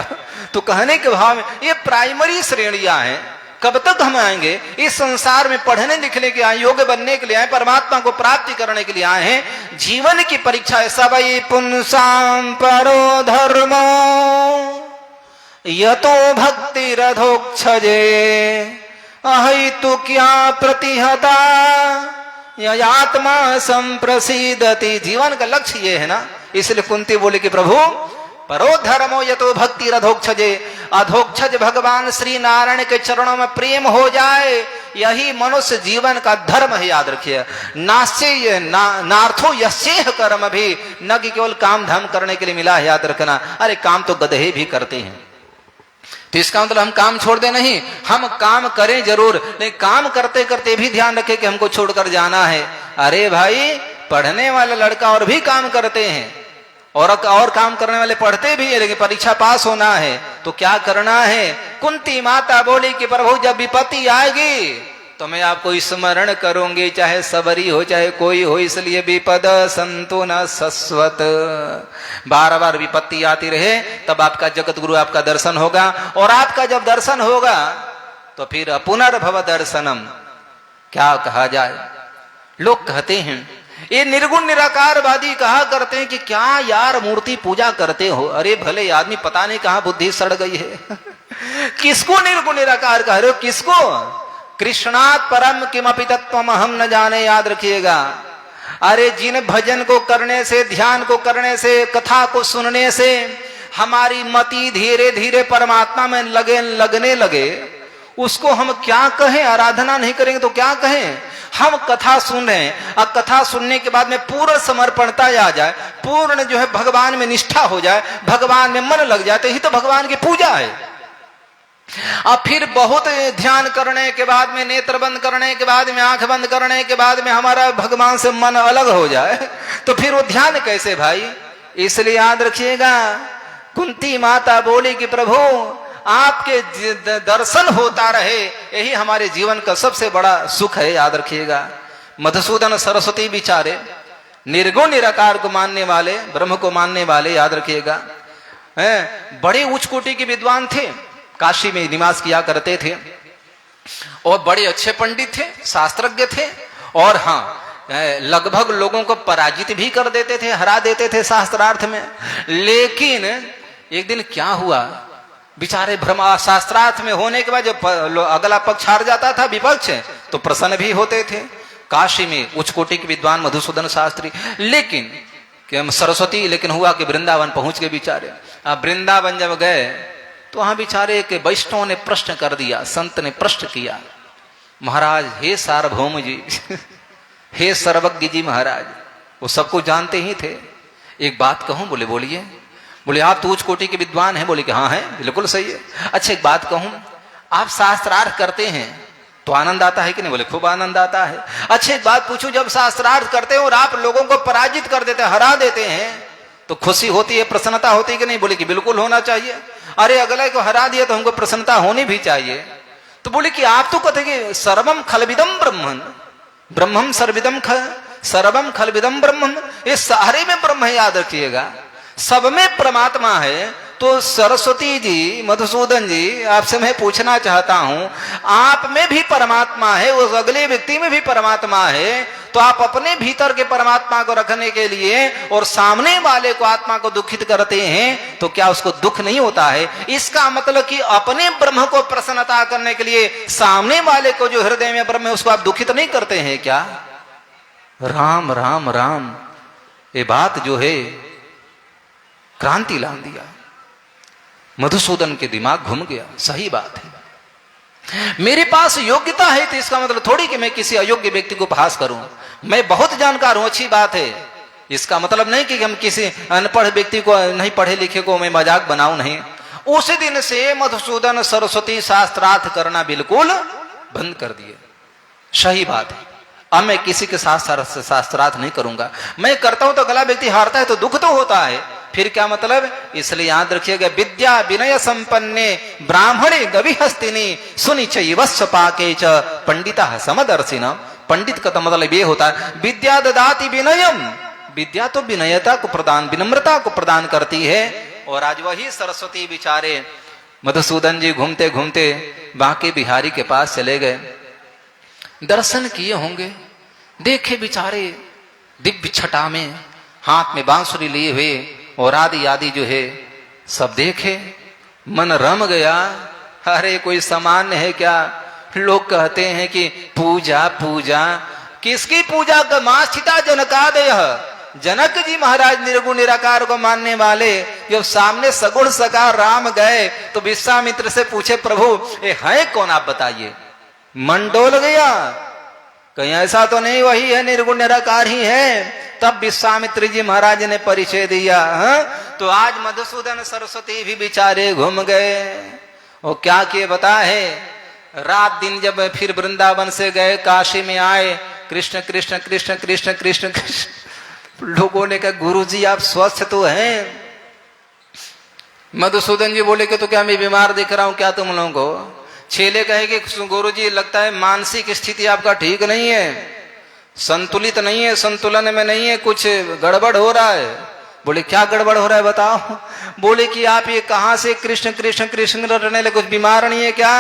तो कहने के भाव में ये प्राइमरी श्रेणियां हैं। कब तक हम आएंगे इस संसार में? पढ़ने लिखने के आए, योग्य बनने के लिए आए, परमात्मा को प्राप्ति करने के लिए आए हैं। जीवन की परीक्षा है। सबई पुंसाम परो धर्मो यतो भक्ति रथोक्षजे अहितु क्या प्रतिहता ययात्मा संप्रसीदति। जीवन का लक्ष्य ये है ना। इसलिए कुंती बोले कि प्रभु परो धर्मो यतो भक्ति रथोक्षजे, अधोक्षज भगवान श्री नारायण के चरणों में प्रेम हो जाए, यही मनुष्य जीवन का धर्म है। याद रखिए, नास्ये नार्थो यस्येह कर्म भी, न कि केवल काम धाम करने के लिए मिला है। याद रखना। अरे काम तो गधे भी करते हैं। तो इसका मतलब हम काम छोड़ दे नहीं, हम काम करें जरूर, लेकिन काम करते करते भी ध्यान रखें कि हमको छोड़कर जाना है। अरे भाई, पढ़ने वाला लड़का और भी काम करते हैं, और काम करने वाले पढ़ते भी है, लेकिन परीक्षा पास होना है तो क्या करना है? कुंती माता बोली कि प्रभु जब विपत्ति आएगी तो मैं आपको स्मरण करूंगी, चाहे सबरी हो चाहे कोई हो। इसलिए विपद संतो न सस्वत, बार बार विपत्ति आती रहे, तब आपका जगत गुरु आपका दर्शन होगा। और आपका जब दर्शन होगा तो फिर पुनर्भव दर्शनम क्या कहा जाए। लोग कहते हैं, ये निर्गुण निराकारवादी कहा करते हैं कि क्या यार मूर्ति पूजा करते हो। अरे भले आदमी, पता नहीं कहां बुद्धि सड़ गई है। किसको निर्गुण निराकार कह रहे हो? किसको? कृष्णात् परम किमपि तत्वम हम न जाने। याद रखिएगा। अरे जिन भजन को करने से, ध्यान को करने से, कथा को सुनने से हमारी मति धीरे धीरे परमात्मा में लगने लगे, उसको हम क्या कहें? आराधना नहीं करेंगे तो क्या कहें? हम कथा सुन रहे हैं, अब कथा सुनने के बाद में पूर्ण समर्पणता आ जाए, पूर्ण जो है भगवान में निष्ठा हो जाए, भगवान में मन लग जाए, तो यही तो भगवान की पूजा है। अब फिर बहुत ध्यान करने के बाद में, नेत्र बंद करने के बाद में, आंख बंद करने के बाद में हमारा भगवान से मन अलग हो जाए, तो फिर वो ध्यान कैसे भाई? इसलिए याद रखिएगा, कुंती माता बोली कि प्रभु आपके दर्शन होता रहे, यही हमारे जीवन का सबसे बड़ा सुख है। याद रखिएगा। मधुसूदन सरस्वती बिचारे निर्गुण निराकार को मानने वाले, ब्रह्म को मानने वाले, याद रखिएगा, बड़े उच्च कोटि के विद्वान थे, काशी में निवास किया करते थे और बड़े अच्छे पंडित थे, शास्त्रज्ञ थे, और हाँ लगभग लोगों को पराजित भी कर देते थे, हरा देते थे शास्त्रार्थ में। लेकिन एक दिन क्या हुआ, बेचारे भ्रमा शास्त्रार्थ में होने के बाद जब अगला पक्ष हार जाता था, विपक्ष, तो प्रसन्न भी होते थे। काशी में उच्च कोटि के विद्वान मधुसूदन शास्त्री, लेकिन सरस्वती, लेकिन हुआ कि वृंदावन पहुंच गए बेचारे। अब वृंदावन जब गए तो वहां बेचारे के वैष्णव ने प्रश्न कर दिया, संत ने प्रश्न किया, महाराज हे सार्वभौम जी, हे सर्वज्ञ जी महाराज, वो सब कुछ जानते ही थे। एक बात कहूं? बोले बोलिए। बोले आप तो उच्च कोटि के विद्वान हैं। बोले कि हाँ है, बिल्कुल सही है। अच्छा एक बात कहूं, आप शास्त्रार्थ करते हैं तो आनंद आता है कि नहीं? बोले खूब आनंद आता है। अच्छा एक बात पूछूं, जब शास्त्रार्थ करते हैं और आप लोगों को पराजित कर देते हैं, हरा देते हैं, तो खुशी होती है, प्रसन्नता होती है कि नहीं? बोले कि बिल्कुल होना चाहिए। अरे अगले को हरा दिया तो हमको प्रसन्नता होनी भी चाहिए। तो बोले कि आप तो कहते कि सर्वम खलविदम ब्रह्मन, ब्रह्मम सर्वम खलविदम ब्रह्मन, ये सारे में ब्रह्म है, याद रखिएगा, सब में परमात्मा है। तो सरस्वती जी, मधुसूदन जी, आपसे मैं पूछना चाहता हूं, आप में भी परमात्मा है, उस अगले व्यक्ति में भी परमात्मा है, तो आप अपने भीतर के परमात्मा को रखने के लिए और सामने वाले को, आत्मा को दुखित करते हैं, तो क्या उसको दुख नहीं होता है? इसका मतलब कि अपने ब्रह्म को प्रसन्नता करने के लिए सामने वाले को जो हृदय में ब्रह्म है उसको आप दुखित नहीं करते हैं क्या? राम राम राम, ये बात जो है क्रांति ला दिया। मधुसूदन के दिमाग घूम गया, सही बात है। मेरे पास योग्यता है तो इसका मतलब थोड़ी कि मैं किसी अयोग्य व्यक्ति को पास करूं। मैं बहुत जानकार हूं, अच्छी बात है। इसका मतलब नहीं कि हम किसी अनपढ़ व्यक्ति को, नहीं पढ़े लिखे को मैं मजाक बनाऊं, नहीं। उसी दिन से मधुसूदन सरस्वती शास्त्रार्थ करना बिल्कुल बंद कर दिए। सही बात है। अब मैं किसी के साथ शास्त्रार्थ नहीं करूंगा। मैं करता हूं तो अगला व्यक्ति हारता है तो दुख तो होता है, फिर क्या मतलब? इसलिए याद रखिएगा, विद्या विनय संपन्ने ब्राह्मणे गविहस्तिनी सुनि चैवस्य पाके च पंडिता समदर्शिन। पंडित का तो मतलब ये होता है विद्या ददाति विनयम, विद्या तो विनयता को प्रदान, विनम्रता को प्रदान करती है। और आज वही सरस्वती बिचारे मधुसूदन जी घूमते घूमते बांके बिहारी के पास चले गए। दर्शन किए होंगे, देखे बिचारे दिव्य छटा में हाथ में बांसुरी लिए हुए और आदि आदि जो है सब देखे, मन रम गया। अरे कोई सामान्य है क्या? लोग कहते हैं कि पूजा पूजा, किसकी पूजा? मास्थिता जनकादय, जनक जी महाराज निर्गुण निराकार को मानने वाले, जब सामने सगुण सकार राम गए तो विश्वामित्र से पूछे प्रभु ये है कौन, आप बताइए। मन डोल गया, कहीं ऐसा तो नहीं वही है, निर्गुण निराकार ही है। तब विश्वामित्र जी महाराज ने परिचय दिया। तो आज मधुसूदन सरस्वती भी बेचारे घूम गए और क्या किए बता है? रात दिन जब फिर वृंदावन से गए, काशी में आए, कृष्ण कृष्ण कृष्ण कृष्ण कृष्ण कृष्ण। लोगों ने कहा गुरु जी आप स्वस्थ तो हैं? मधुसूदन जी बोले कि तो क्या मैं बीमार दिख रहा हूं क्या तुम लोगों को? छेले कहे कि गुरु जी लगता है मानसिक स्थिति आपका ठीक नहीं है, संतुलित नहीं है, संतुलन में नहीं है, कुछ गड़बड़ हो रहा है। बोले क्या गड़बड़ हो रहा है बताओ? बोले कि आप ये कहां से कृष्ण कृष्ण कृष्ण रटने लगे, कुछ बीमार नहीं है क्या?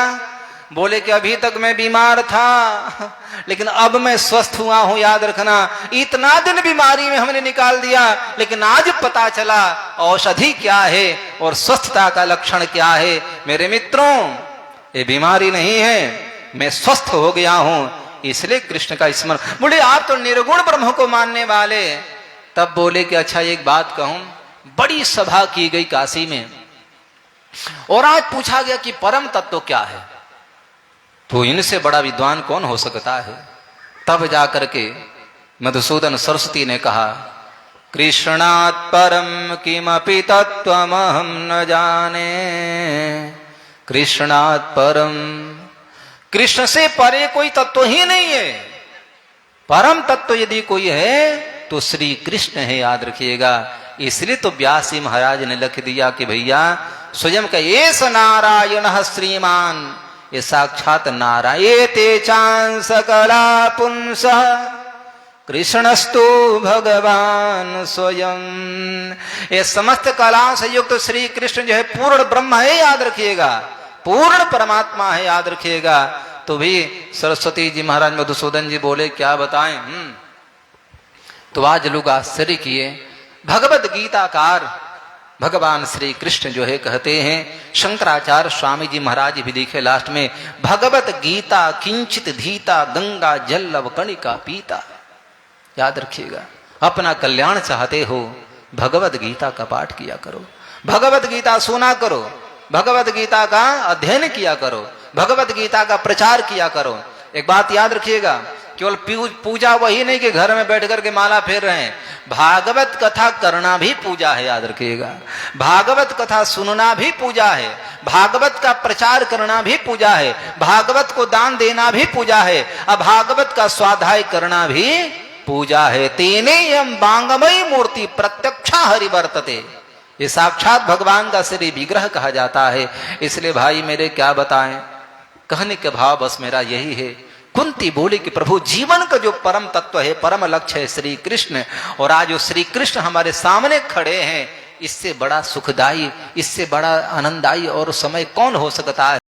बोले कि अभी तक मैं बीमार था लेकिन अब मैं स्वस्थ हुआ हूं, याद रखना। इतना दिन बीमारी में हमने निकाल दिया, लेकिन आज पता चला औषधि क्या है और स्वस्थता का लक्षण क्या है। मेरे मित्रों, ये बीमारी नहीं है, मैं स्वस्थ हो गया हूं, इसलिए कृष्ण का स्मरण। बोले आप तो निर्गुण ब्रह्म को मानने वाले। तब बोले कि अच्छा एक बात कहूं, बड़ी सभा की गई काशी में और आज पूछा गया कि परम तत्व क्या है, तो इनसे बड़ा विद्वान कौन हो सकता है? तब जाकर के मधुसूदन सरस्वती ने कहा कृष्णात् परम किमपि तत्त्वमहं न जाने, कृष्णात् परम, कृष्ण से परे कोई तत्व ही नहीं है। परम तत्व यदि कोई है तो श्री कृष्ण है, याद रखिएगा। इसलिए तो व्यास जी महाराज ने लिख दिया कि भैया स्वयं का एस नारायण श्रीमान, ये साक्षात नारायण ते चां सकला पुंस कृष्णस्तु भगवान स्वयं। ये समस्त कलाओं से युक्त श्री कृष्ण जो है पूर्ण ब्रह्म है, याद रखिएगा, पूर्ण परमात्मा है, याद रखिएगा। तो भी सरस्वती जी महाराज मधुसूदन जी बोले क्या बताएं? तो आज लोग आश्चर्य किए। भगवत गीताकार भगवान श्री कृष्ण जो है कहते हैं, शंकराचार्य स्वामी जी महाराज भी लिखे लास्ट में, भगवत गीता किंचित धीता गंगा जल्लव कणिका पीता। याद रखिएगा, अपना कल्याण चाहते हो भगवत गीता का पाठ किया करो, भगवत गीता सुना करो, भगवत गीता का अध्ययन किया करो, भगवत गीता का प्रचार किया करो। एक बात याद रखिएगा, केवल पूजा वही नहीं कि घर में बैठ करके माला फेर रहे हैं, भागवत कथा करना भी पूजा है, याद रखिएगा। भागवत कथा सुनना भी पूजा है, भागवत का प्रचार करना भी पूजा है, भागवत को दान देना भी पूजा है, अब भागवत का स्वाध्याय करना भी पूजा है। तेने यम बांगमयी मूर्ति प्रत्यक्षा हरिवर्तते, ये साक्षात भगवान का श्री विग्रह कहा जाता है। इसलिए भाई मेरे क्या बताएं, कहने के भाव बस मेरा यही है। कुंती बोली कि प्रभु जीवन का जो परम तत्व है, परम लक्ष्य है श्री कृष्ण, और आज जो श्री कृष्ण हमारे सामने खड़े हैं, इससे बड़ा सुखदाई, इससे बड़ा आनंददायी और समय कौन हो सकता है।